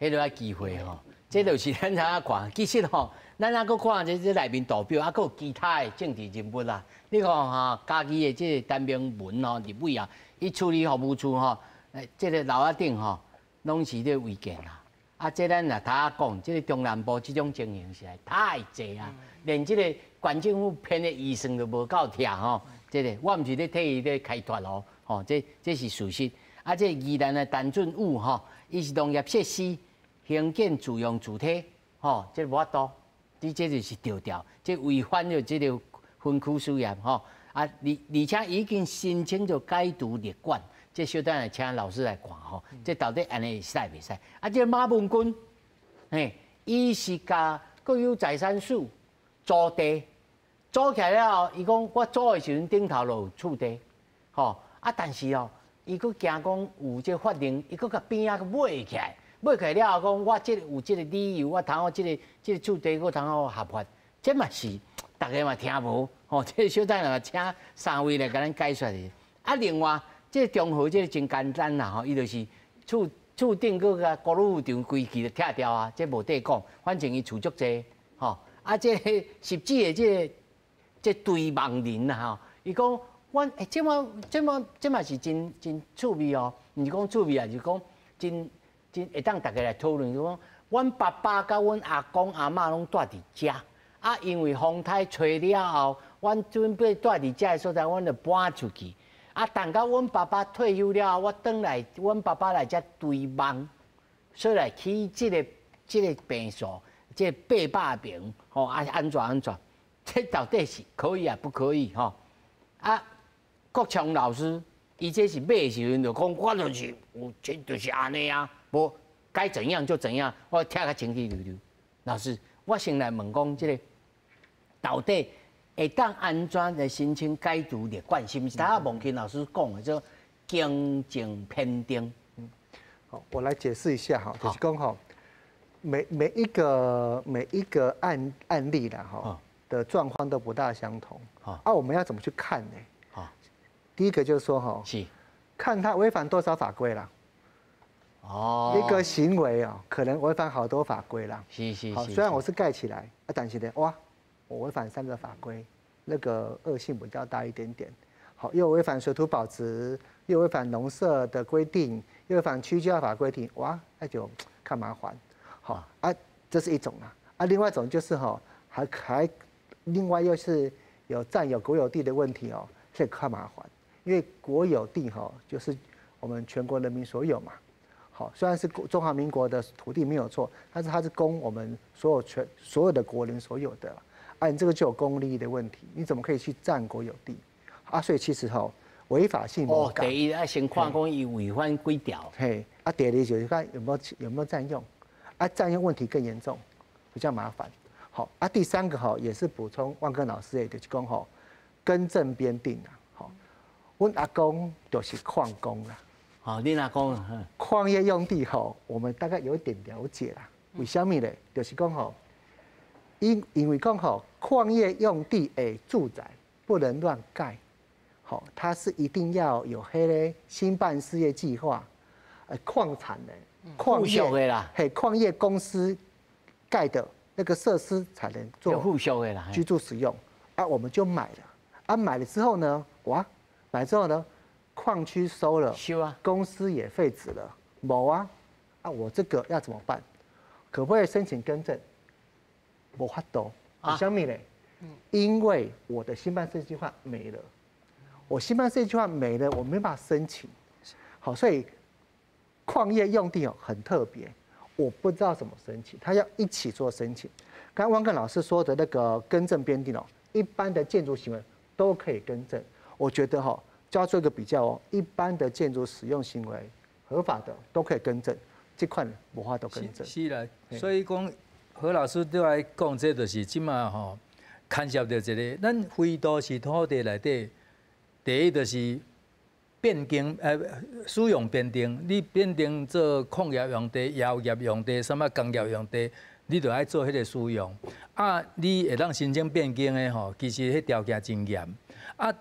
迄就爱机会吼，这就是咱知影看。其实吼，咱还阁看这内面代表，还阁有其他的政治人物啦。你看哈，家己的这个陈明文吼，立委啊，伊处理服务处吼，这个楼仔顶吼，拢是咧违建啦。啊，这咱也他讲，这个中南部这种情形实在太济啊，连这个县政府编的预算都无够贴吼。这个我毋是咧替伊咧开脱咯，吼，这是事实。啊，这宜兰的陈俊武吼，伊是农业设施兴建自用主体，吼，这无法度，这就是调，这违反了这个分区事业吼。啊，而且已经申请着改读列管。这小等来请老师来看吼，这到底安尼使袂使？啊，这马文君，嘿，伊是甲国有财产署租地，租起来了后，伊讲我租的时阵顶头就有厝地，吼啊，但是哦，伊佫惊讲有这法令，伊佫甲边仔买起来，买起来了后讲我这有这个理由，我通好这个厝地我通好合法，这嘛是大家嘛听无，吼，这小等来请三位来甲咱解说的。啊，另外。这中和这真简单啦吼，伊就是厝顶个个高路场规矩就拆掉啊，这无得讲，反正伊厝足济吼。啊，这实际的这对望人啦吼，伊讲阮这嘛是真趣味哦，毋是讲趣味啊，就是讲真会当大家来讨论，就讲阮爸爸甲阮阿公阿嬷拢住伫遮，啊，因为风台吹了后，阮准备住伫遮的所在，阮就搬出去。啊，等到阮爸爸退休了，我转来，阮爸爸来遮追望，所以来起这个病所，这800名吼啊安怎？这到底是可以啊，不可以吼？啊，国强老师，伊这是买的时阵就讲，我就是有，这就是安尼啊，无该怎样就怎样，我听个清气溜溜。老师，我先来问讲，这个到底？会当安怎来申请改读列管？是不是？他孟钦老师讲的，就经正偏定。好，我来解释一下哈，就是讲哈，每一个案例啦哈的状况都不大相同。啊，我们要怎么去看呢？啊，第一个就是说哈，是看他违反多少法规啦。哦，一个行为啊，可能违反好多法规啦。是。好，虽然我是盖起来，啊，但是呢，哇。我违反3个法规，那个恶性比较大一点点。好，又违反水土保持，又违反农舍的规定，又违反区计划法规定，哇，那就看麻烦。好啊，这是一种啦。啊，另外一种就是哈，还另外又是有占有国有地的问题哦，这看麻烦。因为国有地哈，就是我们全国人民所有嘛。好，虽然是中华民国的土地没有错，但是它是供我们所有的国人所有的。啊，你这个就有公利益的问题，你怎么可以去占国有地？啊，所以其实吼违法性无够。第一要先看讲伊违反规条。嘿，啊，第二就是看有没有占用，啊，占用问题更严重，比较麻烦。好，啊，第3个吼也是补充万根老师的，就是讲吼更正编定啦。好，阮阿公就是矿工啦。好，你阿公矿业用地吼，我们大概有一点了解啦。为什么呢？就是讲吼。因为讲吼，矿业用地诶，住宅不能乱盖，好，它是一定要有迄个新办事业计划，矿产的矿业啦，嘿，矿业公司盖的那个设施才能做附属的啦，居住使用。啊，我们就买了，啊，买了之后呢，哇，买了之后呢，矿区收了，修啊，公司也废止了，冇啊，啊，我这个要怎么办？可不可以申请更正？无法度，为什么呢？因为我的新办设计计划没了，我新办设计计划没了，我没办法申请。好，所以矿业用地哦很特别，我不知道怎么申请，他要一起做申请。刚刚汪根老师说的那个更正编定哦，一般的建筑行为都可以更正。我觉得哈，就要做一个比较哦，一般的建筑使用行为合法的都可以更正，这款无法度更正。是啦，所以讲何老师对来讲，这就是即马吼，牵涉到一个，咱非都市土地内底，第一就是变更使用变更，你变更做矿业用地、药业用地、什么工业用地，你就爱做迄个使用。啊，你会当申请变更的吼，其实迄条件真严。啊，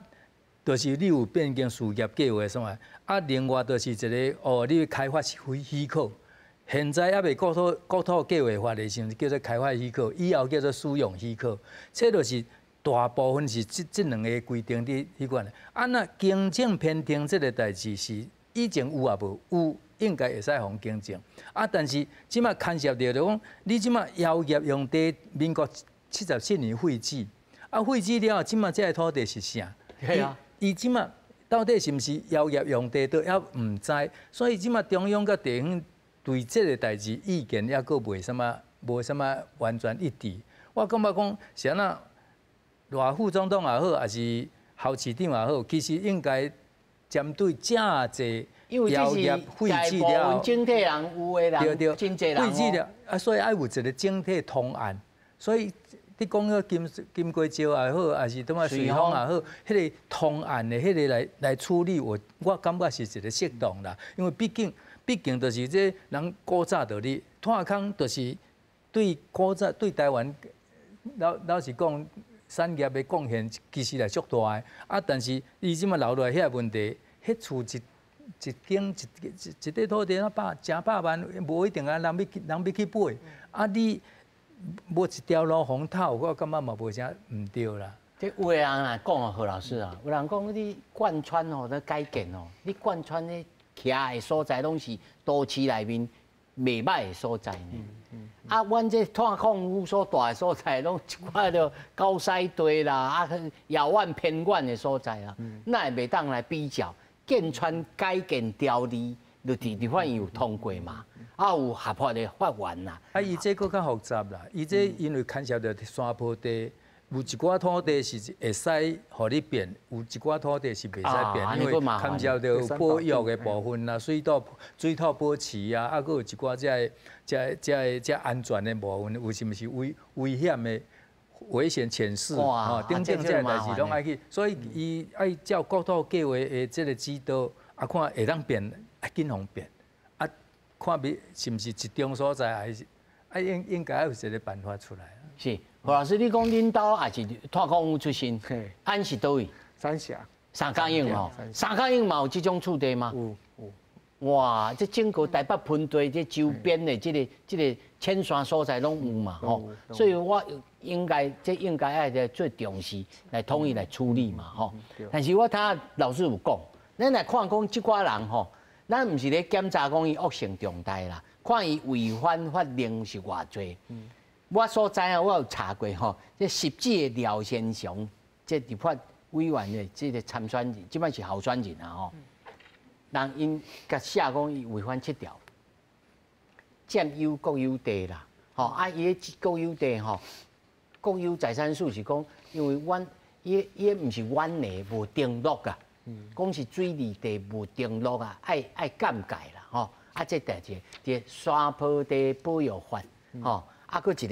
就是你有变更事业计划什么？啊，另外就是一个哦，你开发许可。现在还未国土计划法的时候叫做开发许可，以后叫做使用许可，这就是大部分是这两个规定伫迄款的。啊，那更正偏听这个代志是以前有啊无？有应该会使互更正。啊，但是即马牵涉到就讲，你即马药业用地，民国77年废止，啊废止了后，即马这个土地是啥？对啊，伊即马到底是毋是药业用地，都还毋知，所以即马中央甲地方。对这个代志意见也阁无什么完全一致。我感觉讲，是安那，赖副总统也好，还是侯市长也好，其实应该针对正侪药业废止了，整体人有的人对真侪人废止了，啊，所以爱有一个整体通案。所以你讲个金瓜石也好，还是怎么水丰也好，迄个通案的迄个来处理，我感觉是一个适当啦，因为毕竟就是这人古早就咧，炭坑就是对古早对台湾老实讲，产业的贡献其实是足大的。啊，但是伊即马留落来遐问题，迄厝一块土地成百万，无一定啊人要去买。啊，你无一条路通透，我感觉嘛无啥毋对啦。这有的人啊讲哦，何老师啊，有人讲你贯穿哦，那改建哦，你贯穿咧。徛的所在拢是都市内面袂歹的所在呢。啊，阮这炭矿污所大的所在，拢一块着高西地啦，啊，遥远偏远的所在啊，那会袂当来比较。建川改建条例，就地法院有通过嘛，啊有合法的法源啦。啊，伊这更较复杂啦，伊这因为牵涉到山坡地。有一寡土地是会使互你变，有一寡土地是袂使变，因为牵涉到保育的部分啦，水土保持啊，啊，佮有一寡这安全的部分，有是毋是危险的危险潜势啊？等等这代志拢爱去，所以伊爱照国土计划的这个指导，啊，看会当变，啊，紧互变，啊，看是毋是集中所在，还是啊应该有一个办法出来。是。何老师，你讲恁兜也是炭矿屋出身，安是倒位？三峡。三江营哦，三江营嘛有这种厝地吗？有。哇，这整个台北盆地这周边的这个浅山所在拢有嘛吼，所以我应该爱来做重视来统一来处理嘛吼。但是我听老师有讲，咱来看讲这寡人吼，咱唔是咧检查讲伊恶性重大啦，看伊违反法令是偌济。我所知啊，我有查过吼，这实际的廖先祥，这立法委员的这个参选人，即摆是候选人啊吼。人因甲写讲伊违反7条，占有国有地啦，吼啊伊个国有地吼，国有财产署是讲，因为伊毋是阮的无登录啊，讲是水利地无登录啊，爱减改啦吼，啊这代志，这山坡地保育法吼。啊，搁一个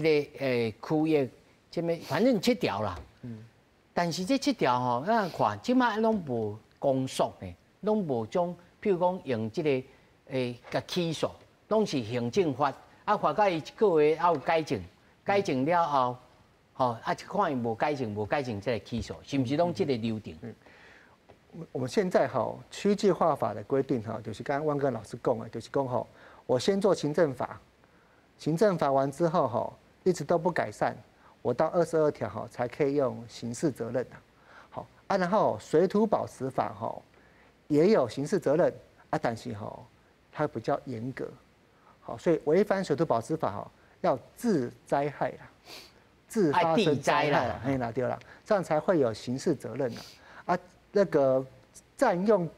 区域，这么反正7条啦。但是这7条吼，咱看即摆拢无公诉呢，拢无种，譬如讲用这个甲起诉，拢是行政法。啊，法甲伊一个月还有改正，改正了后，吼啊，看伊无改正再来起诉，是毋是拢这个流程？我们现在哈区计划法的规定哈，就是刚刚汪根老师讲的，就是讲吼，我先做行政法。行政法完之后哈，一直都不改善，我到22条哈才可以用刑事责任的，好啊，然后水土保持法哈也有刑事责任啊，但是哈它比较严格，好，所以违反水土保持法哈要致灾害啦，致发生灾害啦，嘿啦对啦，这样才会有刑事责任啦，啊那个占用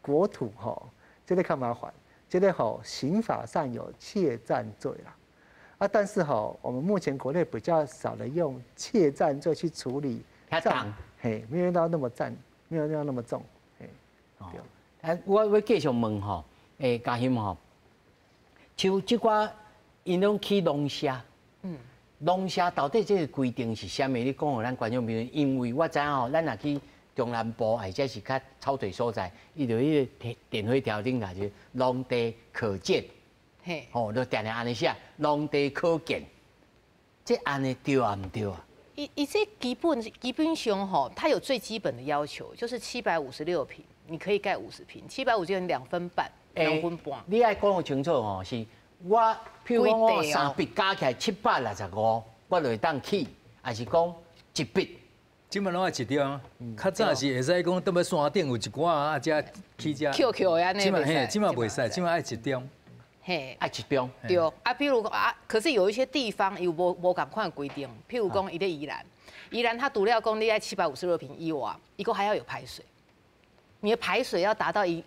国土哈，这个较麻烦，这个哈刑法上有窃占罪啦。啊，但是哈，我们目前国内比较少的用窃占罪去处理，嘿，没有到那么没有到那么重，嘿。我继续问吼，嘉兴吼，像即寡因拢去农舍，农舍到底这个规定是啥物？你讲互咱观众朋友，因为我知影吼，咱若去中南部或者是较草地所在，伊就迄个电火条顶下就农地可见，嘿，吼，就定定安尼写，农地可见，这安尼对啊毋对啊？以这基本上吼，它有最基本的要求，就是756坪，你可以盖50坪，756坪2分半，2分半。你爱讲清楚吼，是我譬如讲我3笔加起来765，我就会当起，还是讲1笔？即摆拢爱一张，较早是会使讲，倒要山顶有一寡啊，遮起遮。QQ 安尼。即摆袂使，即摆爱一张。嘿，爱一张。对啊，比如啊，可是有一些地方有无共款规定，譬如讲伊咧宜兰它独料讲你爱756坪以外，一个还要有排水，你的排水要达到一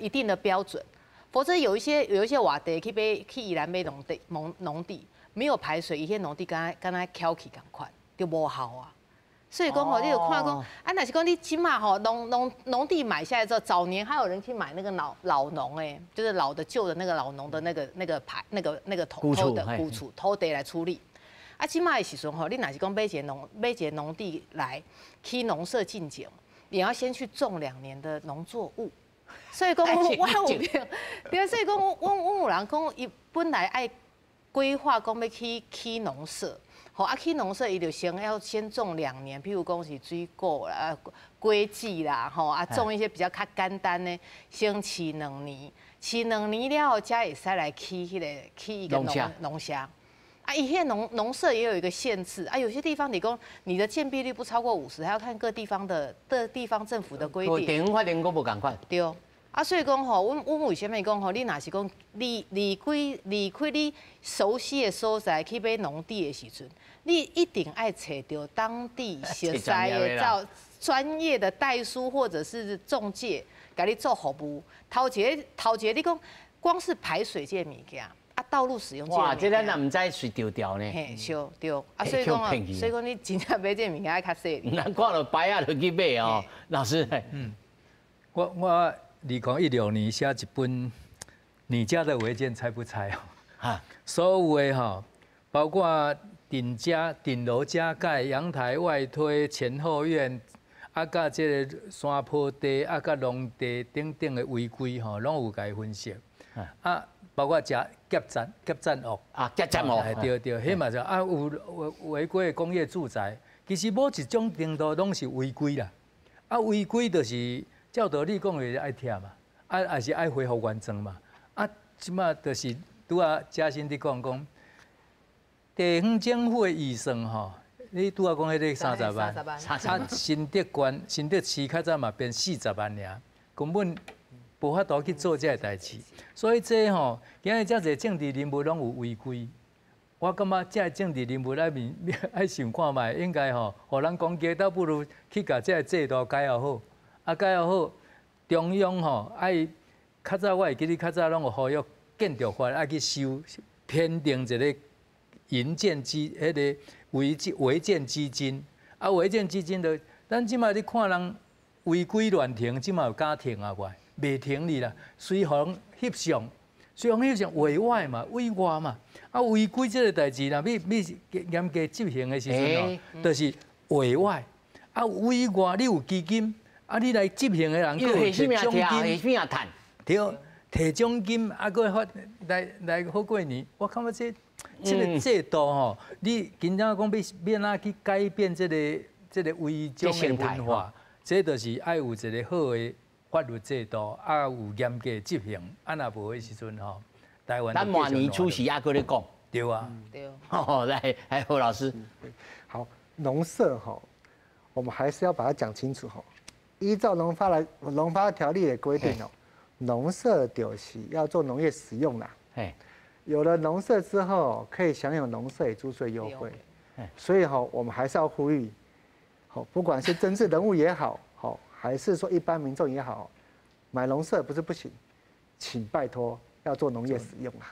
定的标准，否则有一些瓦地去宜兰买农地，没有排水，一些农地敢若翘起共款，就无效啊。所以讲吼，你有看讲，啊，若是讲你起码吼，农地买下来之后，早年还有人去买那个老农就是老的旧的那个老农的那个土地来处理。啊，起码的时阵吼，你若是讲买一个农地来起农舍进境，也要先去种2年的农作物。所以讲我有病，对，所以讲我有人讲，伊本来爱规划讲要去起农舍。好，啊，起农舍伊就要先种2年，譬如讲是水果啦、果子啦，吼啊，种一些比较较简单的，先饲2年，饲2年了后，才会使来起一个农舍。啊，伊迄农舍也有一个限制啊，有些地方你讲你的建蔽率不超过50，还要看各地方政府的规定。地方法令佫无共款。对。啊，所以讲吼，阮为虾米讲吼？你若是讲离开你熟悉的所在去买农地的时阵，你一定爱找到当地熟悉的专业的代书或者是中介，甲你做服务。头一个你讲光是排水这物件，啊，道路使用这物件。哇，这咱也唔知随调调呢。嘿，是，对。啊，所以讲你真正买这物件爱较细。咱看到牌啊，就去买哦，老师。我。2016年写一本《你家的违建拆不拆》哦，所有的哈，包括顶楼加盖、阳台外推、前后院，啊，甲这个山坡地、啊，甲农地等等的违规吼，拢有甲分析。啊，包括夹占屋啊，夹占屋，对，迄嘛就啊有违规的工业住宅，其实某一种程度拢是违规啦。啊，违规就是。照道理讲是爱拆嘛，也是爱恢复原状嘛。啊，即马就是拄啊，嘉欣伫讲，地方政府的预算吼，你拄啊讲迄个30万，啊，新德市较早嘛变40万尔，根本无法度去做这个代志。所以这吼，今日遮侪政治人物拢有违规。我感觉这政治人物爱想看卖，应该吼，互咱攻击，倒不如去甲这个制度改好好。啊，改好，中央吼爱较早我会记得较早拢有呼吁建筑法爱去修编定一个营建迄个违建基金，啊违建基金就咱即马你看人违规乱停，即马有敢停啊？怪袂停你啦，随行翕相，委外嘛，委外嘛，啊违规这个代志啦，要严格执行的时阵哦，就是委外，啊委外你有基金。啊！你来执行的人，佮摕奖金，对，摕奖金，啊，佮发来好过年。我感觉这个制度吼，你真正讲要哪去改变这个违章的文化，这就是爱有一个好的法律制度，啊有严格执行。啊，若无的时阵吼，台湾。咱明年出席还佮你讲。对啊。对。好，来何老师。好，农舍吼，我们还是要把它讲清楚吼。依照农发条例的规定哦，农舍就是要做农业使用啦。有了农舍之后，可以享有农舍与租税优惠。所以哈，我们还是要呼吁，好，不管是政治人物也好，好，还是说一般民众也好，买农舍不是不行，请拜托要做农业使用啦。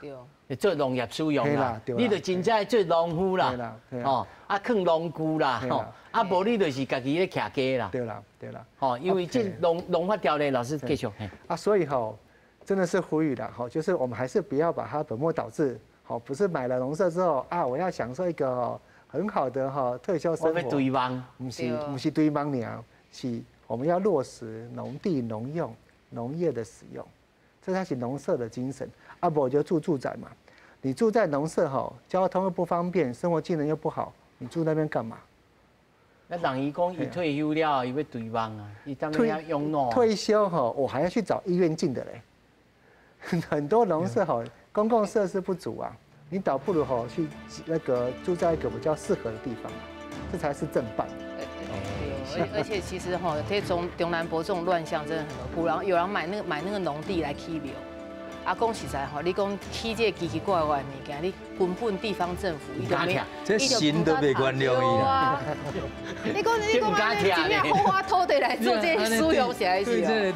做农业使用啦，你就真正做农夫啦，哦，啊，垦农具啦，吼，啊，无你就是家己咧徛家啦。对啦，哦，因为这农法条例，老师继续。啊，所以吼，真的是呼吁了哈，就是我们还是不要把它本末倒置。好，不是买了农舍之后啊，我要享受一个很好的退休生活。我要堆网，不是堆网呢，是我们要落实农地、农用、农业的使用，这才是农舍的精神。啊，不我就住宅嘛，你住在农舍交通又不方便，生活技能又不好，你住那边干嘛？那人伊讲伊退休了，伊要堆网啊，伊当然要养老。退休我还要去找医院近的嘞，很多农舍公共设施不足啊，你倒不如去住在一个比较适合的地方，这才是正办。而且其实这中南部这种乱象真的很多，然后有人买那个农地来起庙，啊，讲实在你讲起这奇奇怪怪的物件，你根本地方政府伊就没，这心都袂原谅伊啦。你讲安尼真正好花土地来做这使用是还是？